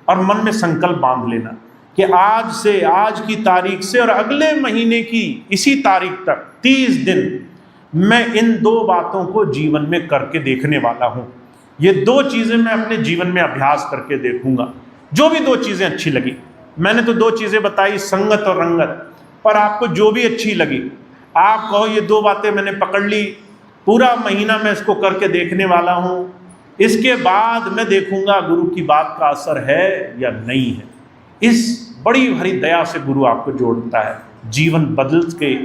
और मन में संकल्प बांध लेना कि आज से, आज की तारीख से और अगले महीने की इसी तारीख तक 30 दिन मैं इन 2 बातों को जीवन में करके देखने वाला हूँ। ये 2 चीज़ें मैं अपने जीवन में अभ्यास करके देखूंगा। जो भी 2 चीज़ें अच्छी लगी, मैंने तो 2 चीज़ें बताई, संगत और रंगत, पर आपको जो भी अच्छी लगी, आप कहो ये 2 बातें मैंने पकड़ ली, पूरा महीना मैं इसको करके देखने वाला हूँ, इसके बाद मैं देखूंगा गुरु की बात का असर है या नहीं है। इस बड़ी भरी दया से गुरु आपको जोड़ता है, जीवन बदल के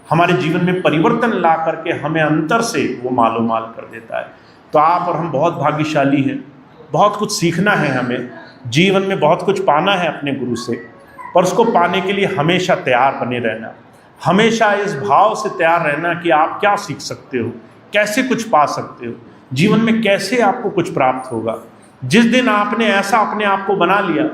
हमारे जीवन में परिवर्तन ला करके हमें अंतर से वो मालो माल कर देता है। तो आप और हम बहुत भाग्यशाली हैं, बहुत कुछ सीखना है हमें, जीवन में बहुत कुछ पाना है अपने गुरु से, पर उसको पाने के लिए हमेशा तैयार बने रहना, हमेशा इस भाव से तैयार रहना कि आप क्या सीख सकते हो, कैसे कुछ पा सकते हो, जीवन में कैसे आपको कुछ प्राप्त होगा। जिस दिन आपने ऐसा अपने आप को बना लिया,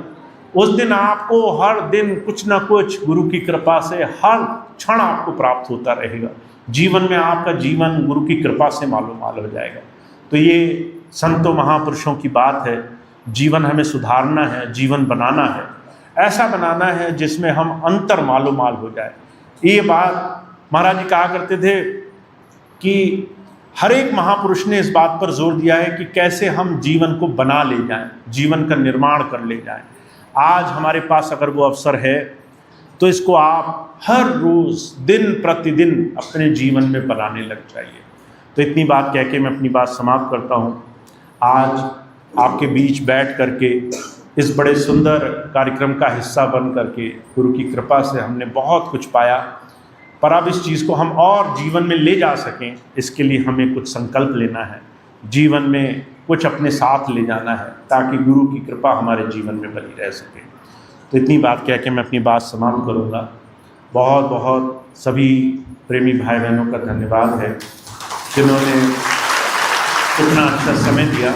उस दिन आपको हर दिन कुछ ना कुछ गुरु की कृपा से हर क्षण आपको प्राप्त होता रहेगा। जीवन में आपका जीवन गुरु की कृपा से मालो माल हो जाएगा। तो ये संतों महापुरुषों की बात है। जीवन हमें सुधारना है, जीवन बनाना है, ऐसा बनाना है जिसमें हम अंतर मालो माल हो जाए। ये बात महाराज जी कहा करते थे कि हर एक महापुरुष ने इस बात पर जोर दिया है कि कैसे हम जीवन को बना ले जाएं, जीवन का निर्माण कर ले जाएं। आज हमारे पास अगर वो अवसर है तो इसको आप हर रोज़ दिन प्रतिदिन अपने जीवन में बनाने लग जाइए। तो इतनी बात कह के मैं अपनी बात समाप्त करता हूँ। आज आपके बीच बैठ करके इस बड़े सुंदर कार्यक्रम का हिस्सा बन करके गुरु की कृपा से हमने बहुत कुछ पाया, पर अब इस चीज़ को हम और जीवन में ले जा सकें, इसके लिए हमें कुछ संकल्प लेना है, जीवन में कुछ अपने साथ ले जाना है, ताकि गुरु की कृपा हमारे जीवन में बनी रह सके। तो इतनी बात कह के मैं अपनी बात समाप्त करूँगा। बहुत बहुत सभी प्रेमी भाई बहनों का धन्यवाद है जिन्होंने इतना अच्छा समय दिया।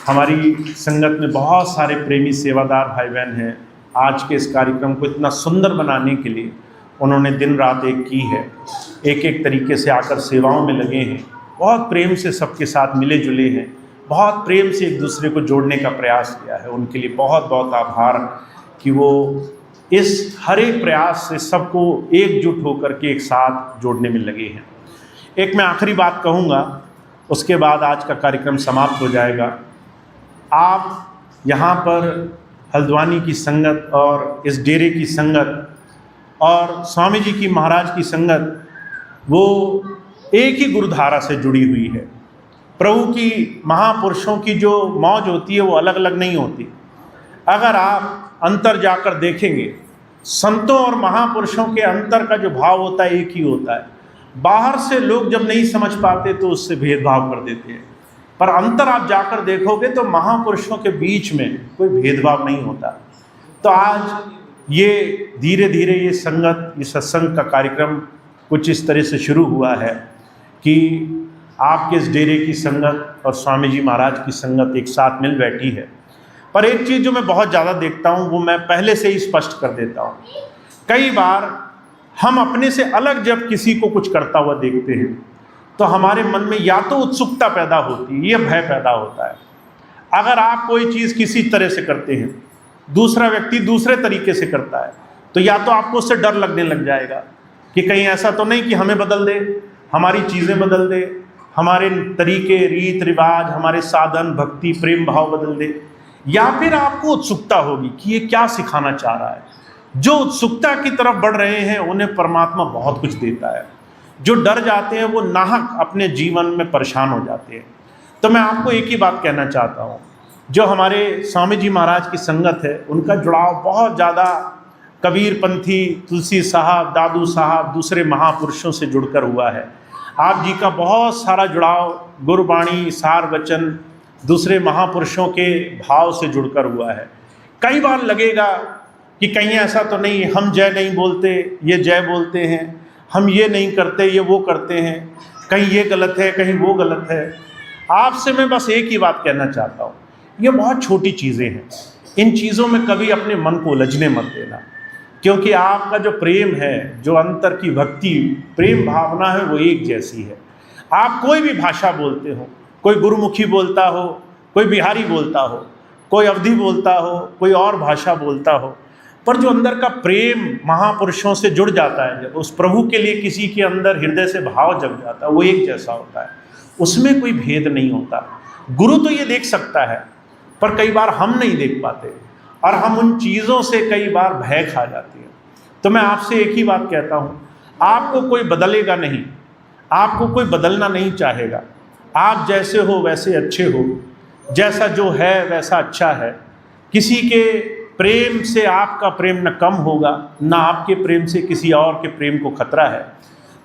हमारी संगत में बहुत सारे प्रेमी सेवादार भाई बहन हैं। आज के इस कार्यक्रम को इतना सुंदर बनाने के लिए उन्होंने दिन रात एक की है, एक एक तरीके से आकर सेवाओं में लगे हैं, बहुत प्रेम से सबके साथ मिले जुले हैं, बहुत प्रेम से एक दूसरे को जोड़ने का प्रयास किया है। उनके लिए बहुत बहुत आभार कि वो इस हर एक प्रयास से सबको एकजुट होकर के एक साथ जोड़ने में लगे हैं। एक मैं आखिरी बात कहूँगा, उसके बाद आज का कार्यक्रम समाप्त हो जाएगा। आप यहाँ पर हल्द्वानी की संगत और इस डेरे की संगत और स्वामी जी की महाराज की संगत, वो एक ही गुरुधारा से जुड़ी हुई है। प्रभु की महापुरुषों की जो मौज होती है वो अलग अलग नहीं होती। अगर आप अंतर जाकर देखेंगे, संतों और महापुरुषों के अंतर का जो भाव होता है एक ही होता है। बाहर से लोग जब नहीं समझ पाते तो उससे भेदभाव कर देते हैं, पर अंतर आप जाकर देखोगे तो महापुरुषों के बीच में कोई भेदभाव नहीं होता। तो आज ये धीरे धीरे ये संगत, ये सत्संग का कार्यक्रम कुछ इस तरह से शुरू हुआ है कि आपके इस डेरे की संगत और स्वामी जी महाराज की संगत एक साथ मिल बैठी है। पर एक चीज़ जो मैं बहुत ज़्यादा देखता हूँ वो मैं पहले से ही स्पष्ट कर देता हूँ। कई बार हम अपने से अलग जब किसी को कुछ करता हुआ देखते हैं तो हमारे मन में या तो उत्सुकता पैदा होती है, ये भय पैदा होता है। अगर आप कोई चीज़ किसी तरह से करते हैं, दूसरा व्यक्ति दूसरे तरीके से करता है, तो या तो आपको उससे डर लगने लग जाएगा कि कहीं ऐसा तो नहीं कि हमें बदल दे, हमारी चीज़ें बदल दे, हमारे तरीके, रीत रिवाज, हमारे साधन, भक्ति, प्रेम भाव बदल दे। या फिर आपको उत्सुकता होगी कि ये क्या सिखाना चाह रहा है। जो उत्सुकता की तरफ बढ़ रहे हैं उन्हें परमात्मा बहुत कुछ देता है। जो डर जाते हैं वो नाहक अपने जीवन में परेशान हो जाते हैं। तो मैं आपको एक ही बात कहना चाहता हूँ, जो हमारे स्वामी जी महाराज की संगत है उनका जुड़ाव बहुत ज़्यादा कबीर पंथी, तुलसी साहब, दादू साहब, दूसरे महापुरुषों से जुड़कर हुआ है। आप जी का बहुत सारा जुड़ाव गुरबाणी, सार वचन, दूसरे महापुरुषों के भाव से जुड़कर हुआ है। कई बार लगेगा कि कहीं ऐसा तो नहीं, हम जय नहीं बोलते, ये जय बोलते हैं, हम ये नहीं करते, ये वो करते हैं, कहीं ये गलत है, कहीं वो गलत है। आपसे मैं बस एक ही बात कहना चाहता हूँ, ये बहुत छोटी चीज़ें हैं। इन चीज़ों में कभी अपने मन को उलझने मत देना, क्योंकि आपका जो प्रेम है, जो अंतर की भक्ति, प्रेम भावना है, वो एक जैसी है। आप कोई भी भाषा बोलते हो, कोई गुरुमुखी बोलता हो, कोई बिहारी बोलता हो, कोई अवधी बोलता हो, कोई और भाषा बोलता हो, पर जो अंदर का प्रेम महापुरुषों से जुड़ जाता है, जब उस प्रभु के लिए किसी के अंदर हृदय से भाव जग जाता है, वो एक जैसा होता है, उसमें कोई भेद नहीं होता। गुरु तो ये देख सकता है, पर कई बार हम नहीं देख पाते और हम उन चीज़ों से कई बार भय खा जाती है। तो मैं आपसे एक ही बात कहता हूँ, आपको कोई बदलेगा नहीं, आपको कोई बदलना नहीं चाहेगा। आप जैसे हो वैसे अच्छे हो, जैसा जो है वैसा अच्छा है। किसी के प्रेम से आपका प्रेम न कम होगा, ना आपके प्रेम से किसी और के प्रेम को खतरा है।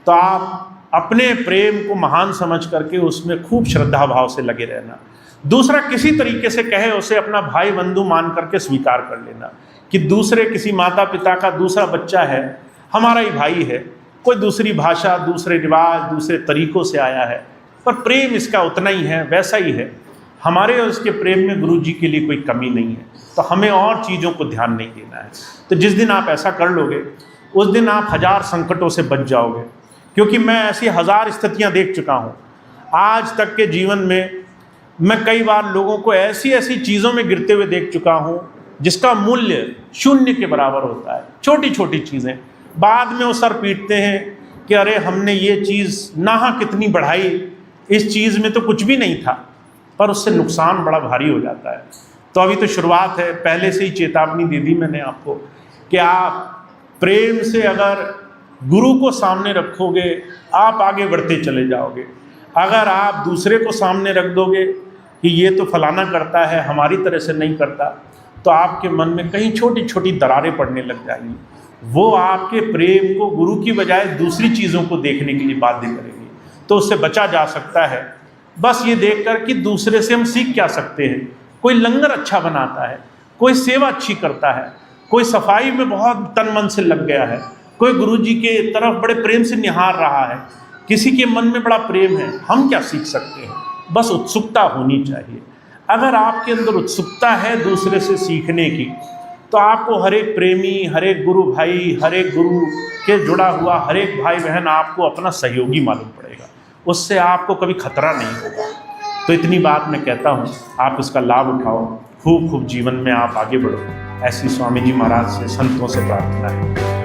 तो आप अपने प्रेम को महान समझ करके उसमें खूब श्रद्धा भाव से लगे रहना। दूसरा किसी तरीके से कहे उसे अपना भाई बंधु मान करके स्वीकार कर लेना कि दूसरे किसी माता पिता का दूसरा बच्चा है, हमारा ही भाई है, कोई दूसरी भाषा, दूसरे रिवाज, दूसरे तरीकों से आया है, पर प्रेम इसका उतना ही है, वैसा ही है। हमारे और उसके प्रेम में गुरु जी के लिए कोई कमी नहीं है, तो हमें और चीज़ों को ध्यान नहीं देना है। तो जिस दिन आप ऐसा कर लोगे, उस दिन आप 1000 संकटों से बच जाओगे। क्योंकि मैं ऐसी 1000 स्थितियां देख चुका हूं आज तक के जीवन में। मैं कई बार लोगों को ऐसी ऐसी चीज़ों में गिरते हुए देख चुका हूं जिसका मूल्य शून्य के बराबर होता है। छोटी छोटी चीज़ें, बाद में वो सर पीटते हैं कि अरे हमने ये चीज़ नाहक कितनी बढ़ाई, इस चीज़ में तो कुछ भी नहीं था, पर उससे नुकसान बड़ा भारी हो जाता है। तो अभी तो शुरुआत है, पहले से ही चेतावनी दे दी मैंने आपको कि आप प्रेम से अगर गुरु को सामने रखोगे, आप आगे बढ़ते चले जाओगे। अगर आप दूसरे को सामने रख दोगे कि ये तो फलाना करता है, हमारी तरह से नहीं करता, तो आपके मन में कहीं छोटी छोटी दरारें पड़ने लग जाएंगी। वो आपके प्रेम को गुरु की बजाय दूसरी चीज़ों को देखने के लिए बाध्य करेंगी। तो उससे बचा जा सकता है बस ये देखकर कि दूसरे से हम सीख क्या सकते हैं। कोई लंगर अच्छा बनाता है, कोई सेवा अच्छी करता है, कोई सफाई में बहुत तन मन से लग गया है, कोई गुरु जी के तरफ बड़े प्रेम से निहार रहा है, किसी के मन में बड़ा प्रेम है, हम क्या सीख सकते हैं? बस उत्सुकता होनी चाहिए। अगर आपके अंदर उत्सुकता है दूसरे से सीखने की, तो आपको हर एक प्रेमी, हर एक गुरु भाई, हर एक गुरु के जुड़ा हुआ हर एक भाई बहन आपको अपना सहयोगी मालूम पड़ेगा। उससे आपको कभी खतरा नहीं होगा। तो इतनी बात मैं कहता हूँ, आप इसका लाभ उठाओ, खूब खूब जीवन में आप आगे बढ़ो, ऐसी स्वामी जी महाराज से, संतों से प्रार्थना है।